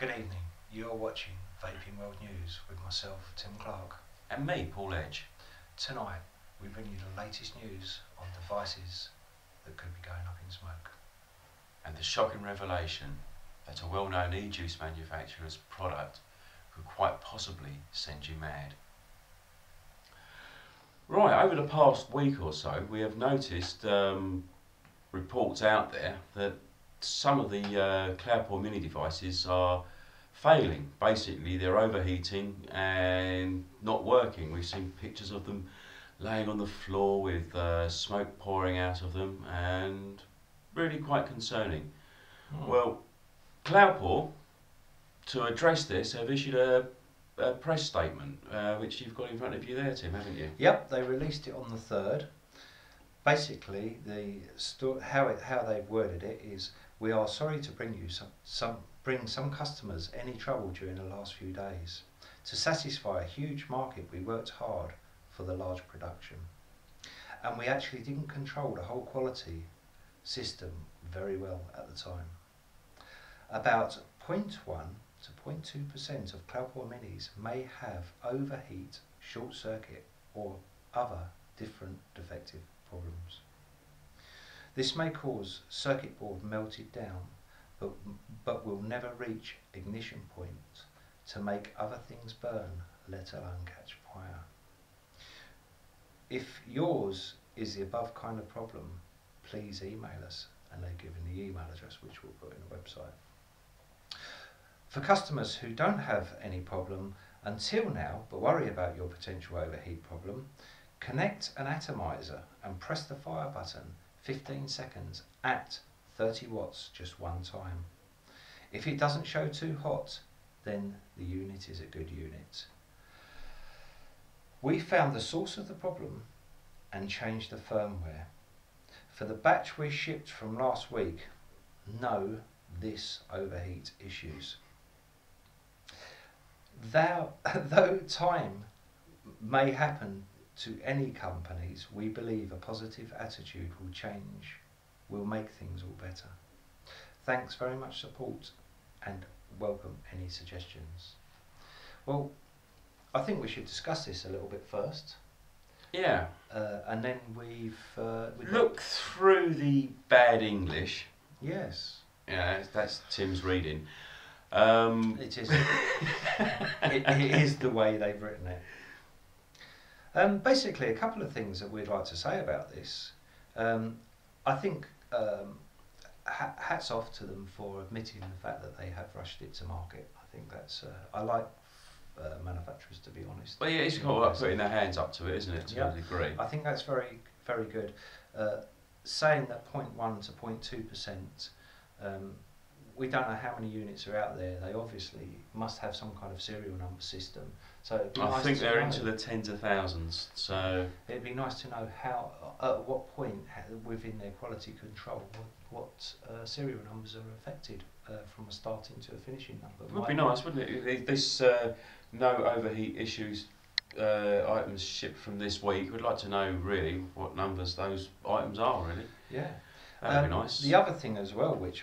Good evening. You're watching Vaping World News with myself, Tim Clark. And me, Paul Edge. Tonight, we bring you the latest news on devices that could be going up in smoke. And the shocking revelation that a well-known e-juice manufacturer's product could quite possibly send you mad. Right, over the past week or so, we have noticed reports out there that some of the Cloudpool mini devices are failing. Basically, they're overheating and not working. We've seen pictures of them laying on the floor with smoke pouring out of them, and really quite concerning. Well, Cloudpool, to address this, have issued a press statement, which you've got in front of you there, Tim, haven't you? Yep, they released it on the 3rd. Basically, how they've worded it is, we are sorry to bring you some customers any trouble during the last few days. To satisfy a huge market, we worked hard for the large production, and we actually didn't control the whole quality system very well at the time. About 0.1 to 0.2% of Cloudpool minis may have overheat, short circuit or other different defective problems. This may cause circuit board melted down, but will never reach ignition point to make other things burn, let alone catch fire. If yours is the above kind of problem, please email us, and they're given the email address which we'll put in the website. For customers who don't have any problem until now but worry about your potential overheat problem, connect an atomizer and press the fire button 15 seconds at 30 watts just one time. If it doesn't show too hot, then the unit is a good unit. We found the source of the problem and changed the firmware. For the batch we shipped from last week, no this overheat issues. Though time may happen to any companies, we believe a positive attitude will make things all better. Thanks very much support, and welcome any suggestions. Well, I think we should discuss this a little bit first. Yeah. And then we've look through the bad English. Yes. Yeah, that's Tim's reading. It is. it is the way they've written it. Basically, a couple of things that we'd like to say about this. I think hats off to them for admitting the fact that they have rushed it to market. I think that's. I like manufacturers, to be honest. Well, yeah, it's kind of like putting their hands up to it, isn't it? To a degree. I think that's very, very good. Saying that 0.1 to 0.2%. We don't know how many units are out there. They obviously must have some kind of serial number system. So it'd be I nice think to they're know. into the tens of thousands. So it'd be nice to know how, at what point within their quality control, what serial numbers are affected from a starting to a finishing number. It would be nice, wouldn't it? This no overheat issues items shipped from this week. We'd like to know really what numbers those items are. Really. Yeah. That'd be nice. The other thing as well, which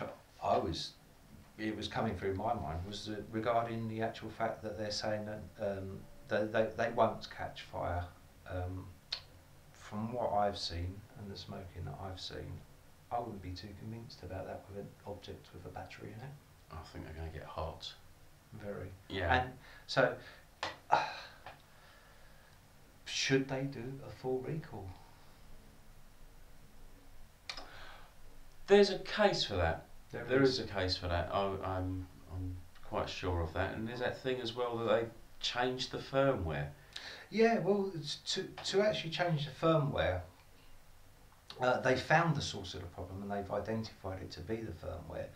it was coming through my mind, was regarding the actual fact that they're saying that they won't catch fire. From what I've seen and the smoking that I've seen, I wouldn't be too convinced about that with an object with a battery in it. I think they're going to get hot. Very. Yeah. And so, should they do a full recall? There's a case for that. There is a case for that. I'm quite sure of that. And there's that thing as well that they changed the firmware. Yeah, well, to actually change the firmware, they found the source of the problem and they've identified it to be the firmware.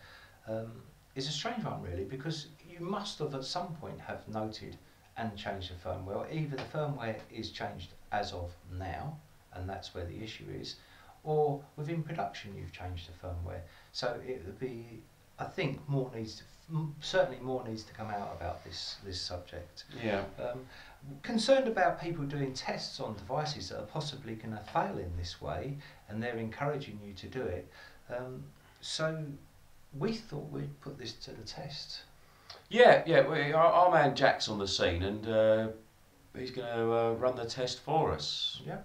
It's a strange one really, because you must have at some point have noted and changed the firmware. Either the firmware is changed as of now, and that's where the issue is, or within production you've changed the firmware. So it would be, I think, certainly more needs to come out about this subject. Yeah. Concerned about people doing tests on devices that are possibly going to fail in this way, and they're encouraging you to do it. So we thought we'd put this to the test. Yeah. Our man Jack's on the scene, and he's going to run the test for us. Yeah.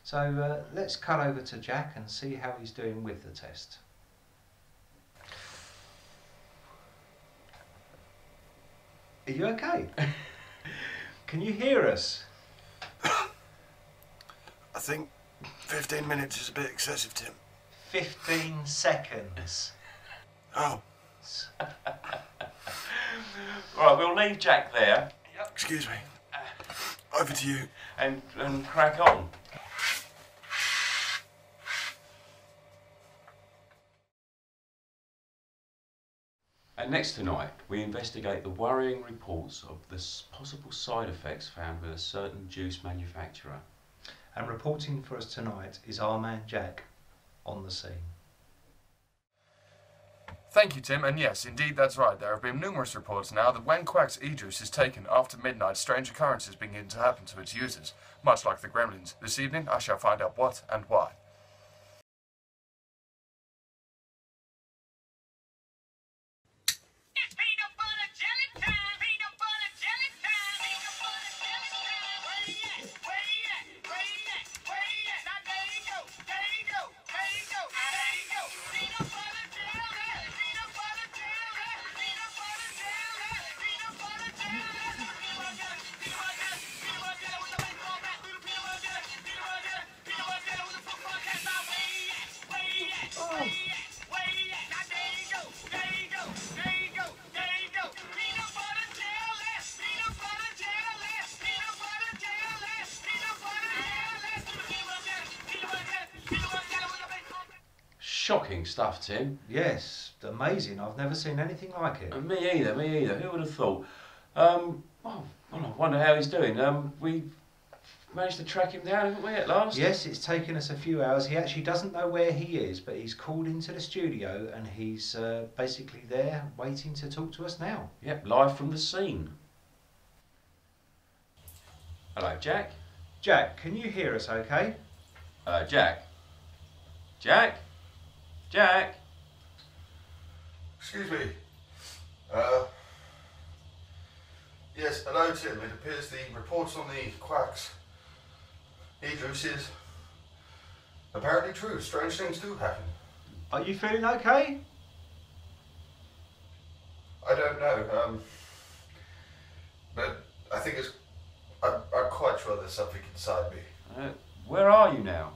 So let's cut over to Jack and see how he's doing with the test. Are you okay? Can you hear us? I think 15 minutes is a bit excessive, Tim. 15 seconds. Oh, Right, we'll leave Jack there excuse me. Over to you. and crack on. And next tonight, we investigate the worrying reports of the possible side effects found with a certain juice manufacturer. And reporting for us tonight is our man Jack on the scene. Thank you, Tim, and yes, indeed that's right. There have been numerous reports now that when Quack's e-juice is taken after midnight, strange occurrences begin to happen to its users. Much like the gremlins. This evening, I shall find out what and why. Shocking stuff, Tim. Yes, amazing. I've never seen anything like it. Me either. Who would have thought? Well, I wonder how he's doing. We managed to track him down, haven't we, at last? Yes, it's taken us a few hours. He actually doesn't know where he is, but he's called into the studio and he's basically there waiting to talk to us now. Yep, live from the scene. Hello, Jack. Jack, can you hear us okay? Jack. Jack? Jack? Excuse me. Yes, hello, Tim. It appears the reports on the Quacks e-juice is apparently true. Strange things do happen. Are you feeling okay? I don't know, but I think I'm quite sure there's something inside me. Where are you now?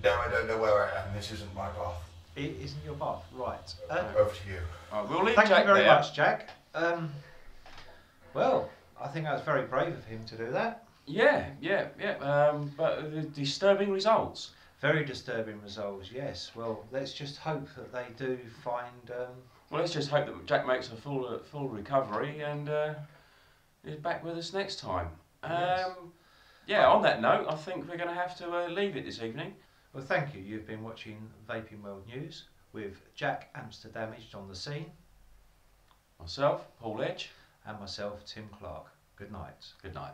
No, I don't know where I am. This isn't my bath. It isn't your bath, right. Over to you. We'll leave Thank Jack you very there. much, Jack. Well, I think that was very brave of him to do that. Yeah. But the disturbing results. Very disturbing results, yes. Well, let's just hope that they do find... Well, let's just hope that Jack makes a full recovery and is back with us next time. Yes. Yeah, on that note, I think we're going to have to leave it this evening. Well, thank you. You've been watching Vaping World News with Jack Amsterdamage on the scene. Myself, Paul Edge. And myself, Tim Clark. Good night. Good night.